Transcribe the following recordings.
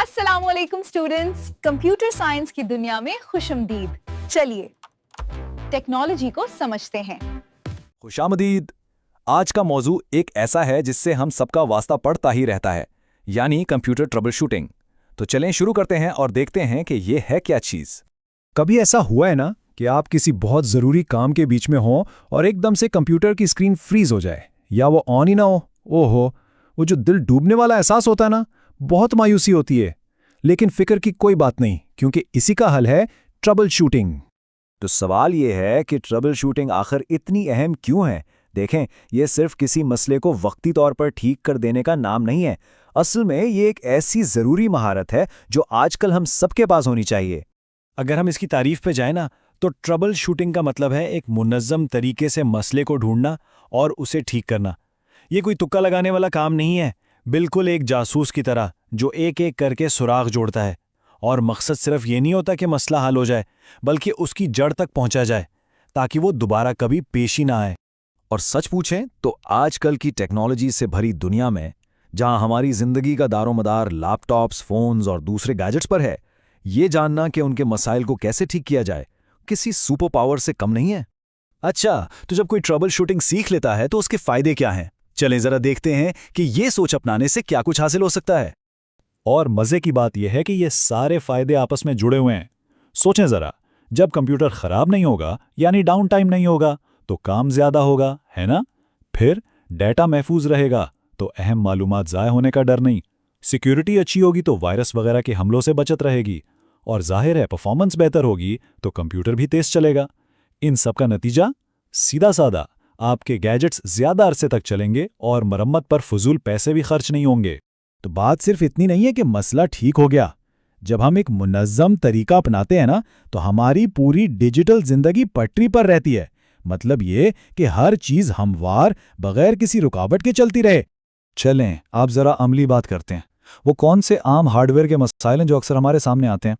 अस्सलामुअलैकुम students, computer science की दुनिया में खुशमदीद। चलिए टेक्नोलॉजी को समझते हैं। खुशामदीद। आज का मौजू एक ऐसा है जिससे हम सबका वास्ता पड़ता ही रहता है, यानी कंप्यूटर ट्रबल शूटिंग। तो चलें शुरू करते हैं और देखते हैं कि ये है क्या चीज़। कभी ऐसा हुआ है ना कि आप किसी बहुत ज़रूरी काम के बीच में हों और एकदम से कंप्यूटर की स्क्रीन फ्रीज हो जाए या वो ऑन ही ना हो। ओहो, वो जो दिल डूबने वाला एहसास होता है ना, बहुत मायूसी होती है। लेकिन फिक्र की कोई बात नहीं, क्योंकि इसी का हल है ट्रबल शूटिंग। तो सवाल ये है कि ट्रबल शूटिंग आखिर इतनी अहम क्यों है। देखें, ये सिर्फ किसी मसले को वक्ती तौर पर ठीक कर देने का नाम नहीं है। असल में ये एक ऐसी ज़रूरी महारत है जो आजकल हम सबके पास होनी चाहिए। अगर हम इसकी तारीफ पे जाए ना, तो ट्रबल शूटिंग का मतलब है एक मुनज़्ज़म तरीके से मसले को ढूंढना और उसे ठीक करना। ये कोई तुक्का लगाने वाला काम नहीं है, बिल्कुल एक जासूस की तरह जो एक एक करके सुराग जोड़ता है। और मकसद सिर्फ ये नहीं होता कि मसला हल हो जाए, बल्कि उसकी जड़ तक पहुंचा जाए ताकि वो दोबारा कभी पेश ही ना आए। और सच पूछें तो आजकल की टेक्नोलॉजी से भरी दुनिया में, जहां हमारी जिंदगी का दारोमदार लैपटॉप्स, फोन्स और दूसरे गैजेट्स पर है, ये जानना कि उनके मसाइल को कैसे ठीक किया जाए किसी सुपर पावर से कम नहीं है। अच्छा, तो जब कोई ट्रबल शूटिंग सीख लेता है तो उसके फायदे क्या हैं? चलें जरा देखते हैं कि ये सोच अपनाने से क्या कुछ हासिल हो सकता है। और मजे की बात यह है कि ये सारे फायदे आपस में जुड़े हुए हैं। सोचें जरा, जब कंप्यूटर खराब नहीं होगा, यानी डाउन टाइम नहीं होगा, तो काम ज्यादा होगा, है ना? फिर डेटा महफूज रहेगा, तो अहम मालूमात ज़ाय होने का डर नहीं। सिक्योरिटी अच्छी होगी तो वायरस वगैरह के हमलों से बचत रहेगी। और जाहिर है, परफॉर्मेंस बेहतर होगी तो कंप्यूटर भी तेज चलेगा। इन सब का नतीजा सीधा साधा, आपके गैजेट्स ज्यादा अरसे तक चलेंगे और मरम्मत पर फजूल पैसे भी खर्च नहीं होंगे। तो बात सिर्फ इतनी नहीं है कि मसला ठीक हो गया। जब हम एक मुनज़्ज़म तरीका अपनाते हैं ना, तो हमारी पूरी डिजिटल जिंदगी पटरी पर रहती है। मतलब ये कि हर चीज हमवार, बगैर किसी रुकावट के चलती रहे। चलें आप जरा अमली बात करते हैं। वो कौन से आम हार्डवेयर के मसाइल हैं जो अक्सर हमारे सामने आते हैं?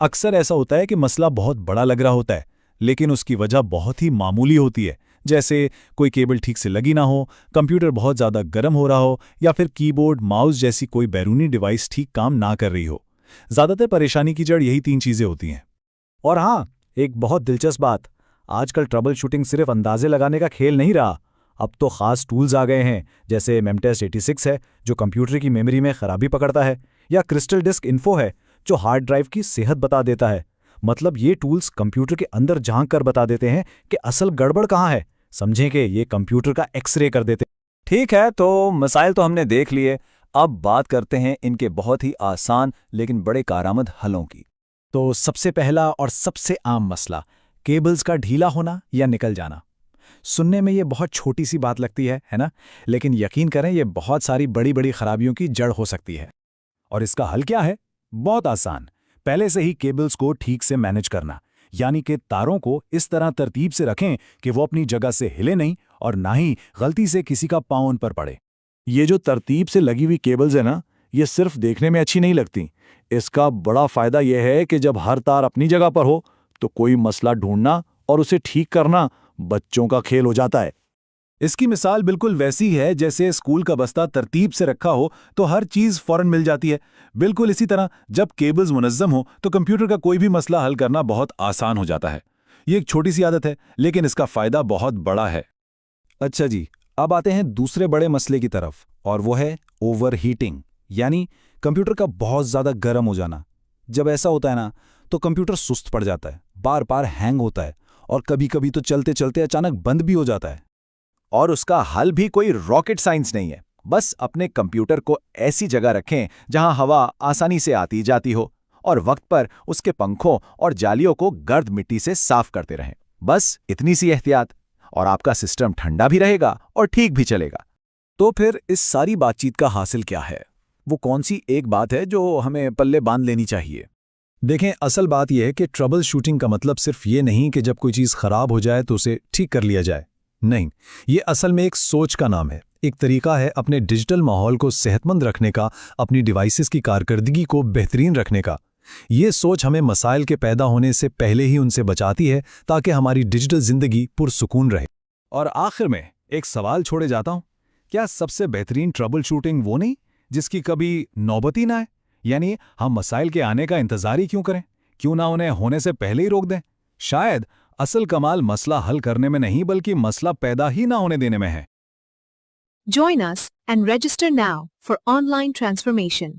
अक्सर ऐसा होता है कि मसला बहुत बड़ा लग रहा होता है, लेकिन उसकी वजह बहुत ही मामूली होती है। जैसे कोई केबल ठीक से लगी ना हो, कंप्यूटर बहुत ज़्यादा गर्म हो रहा हो, या फिर कीबोर्ड, माउस जैसी कोई बैरूनी डिवाइस ठीक काम ना कर रही हो। ज़्यादातर परेशानी की जड़ यही 3 चीज़ें होती हैं। और हाँ, एक बहुत दिलचस्प बात, आजकल ट्रबल शूटिंग सिर्फ अंदाजे लगाने का खेल नहीं रहा। अब तो ख़ास टूल्स आ गए हैं, जैसे मेमटेस्ट 86 है जो कंप्यूटर की मेमोरी में खराबी पकड़ता है, या क्रिस्टल डिस्क इन्फो है जो हार्ड ड्राइव की सेहत बता देता है। मतलब ये टूल्स कंप्यूटर के अंदर झांक कर बता देते हैं कि असल गड़बड़ कहाँ है। समझें कि ये कंप्यूटर का एक्सरे कर देते हैं। ठीक है, तो मसाइल तो हमने देख लिए। अब बात करते हैं इनके बहुत ही आसान लेकिन बड़े कारआमद हलों की। तो सबसे पहला और सबसे आम मसला, केबल्स का ढीला होना या निकल जाना। सुनने में ये बहुत छोटी सी बात लगती है ना? लेकिन यकीन करें, ये बहुत सारी बड़ी बड़ी खराबियों की जड़ हो सकती है। और इसका हल क्या है? बहुत आसान, पहले से ही केबल्स को ठीक से मैनेज करना। यानी कि तारों को इस तरह तरतीब से रखें कि वो अपनी जगह से हिले नहीं और ना ही गलती से किसी का पांव उन पर पड़े। ये जो तरतीब से लगी हुई केबल्स है ना, ये सिर्फ देखने में अच्छी नहीं लगती। इसका बड़ा फायदा यह है कि जब हर तार अपनी जगह पर हो, तो कोई मसला ढूंढना और उसे ठीक करना बच्चों का खेल हो जाता है। इसकी मिसाल बिल्कुल वैसी है जैसे स्कूल का बस्ता तरतीब से रखा हो तो हर चीज फौरन मिल जाती है। बिल्कुल इसी तरह जब केबल्स मुनज़्ज़म हो तो कंप्यूटर का कोई भी मसला हल करना बहुत आसान हो जाता है। ये एक छोटी सी आदत है, लेकिन इसका फायदा बहुत बड़ा है। अच्छा जी, अब आते हैं दूसरे बड़े मसले की तरफ, और वो है ओवरहीटिंग, यानी कंप्यूटर का बहुत ज़्यादा गर्म हो जाना। जब ऐसा होता है ना, तो कंप्यूटर सुस्त पड़ जाता है, बार बार हैंग होता है और कभी कभी तो चलते चलते अचानक बंद भी हो जाता है। और उसका हल भी कोई रॉकेट साइंस नहीं है। बस अपने कंप्यूटर को ऐसी जगह रखें जहां हवा आसानी से आती जाती हो, और वक्त पर उसके पंखों और जालियों को गर्द मिट्टी से साफ करते रहें। बस इतनी सी एहतियात, और आपका सिस्टम ठंडा भी रहेगा और ठीक भी चलेगा। तो फिर इस सारी बातचीत का हासिल क्या है? वो कौन सी एक बात है जो हमें पल्ले बांध लेनी चाहिए? देखें, असल बात यह है कि ट्रबल शूटिंग का मतलब सिर्फ ये नहीं कि जब कोई चीज़ खराब हो जाए तो उसे ठीक कर लिया जाए। नहीं, ये असल में एक सोच का नाम है, एक तरीका है अपने डिजिटल माहौल को सेहतमंद रखने का, अपनी डिवाइसेस की कारकर्दगी को बेहतरीन रखने का। ये सोच हमें मसाइल के पैदा होने से पहले ही उनसे बचाती है, ताकि हमारी डिजिटल जिंदगी पुरसुकून रहे। और आखिर में एक सवाल छोड़े जाता हूं, क्या सबसे बेहतरीन ट्रबल शूटिंग वो नहीं जिसकी कभी नौबत ही ना आए? यानी हम मसाइल के आने का इंतजार ही क्यों करें? क्यों ना उन्हें होने से पहले ही रोक दें? शायद असल कमाल मसला हल करने में नहीं बल्कि मसला पैदा ही ना होने देने में है। Join us and register now for online transformation.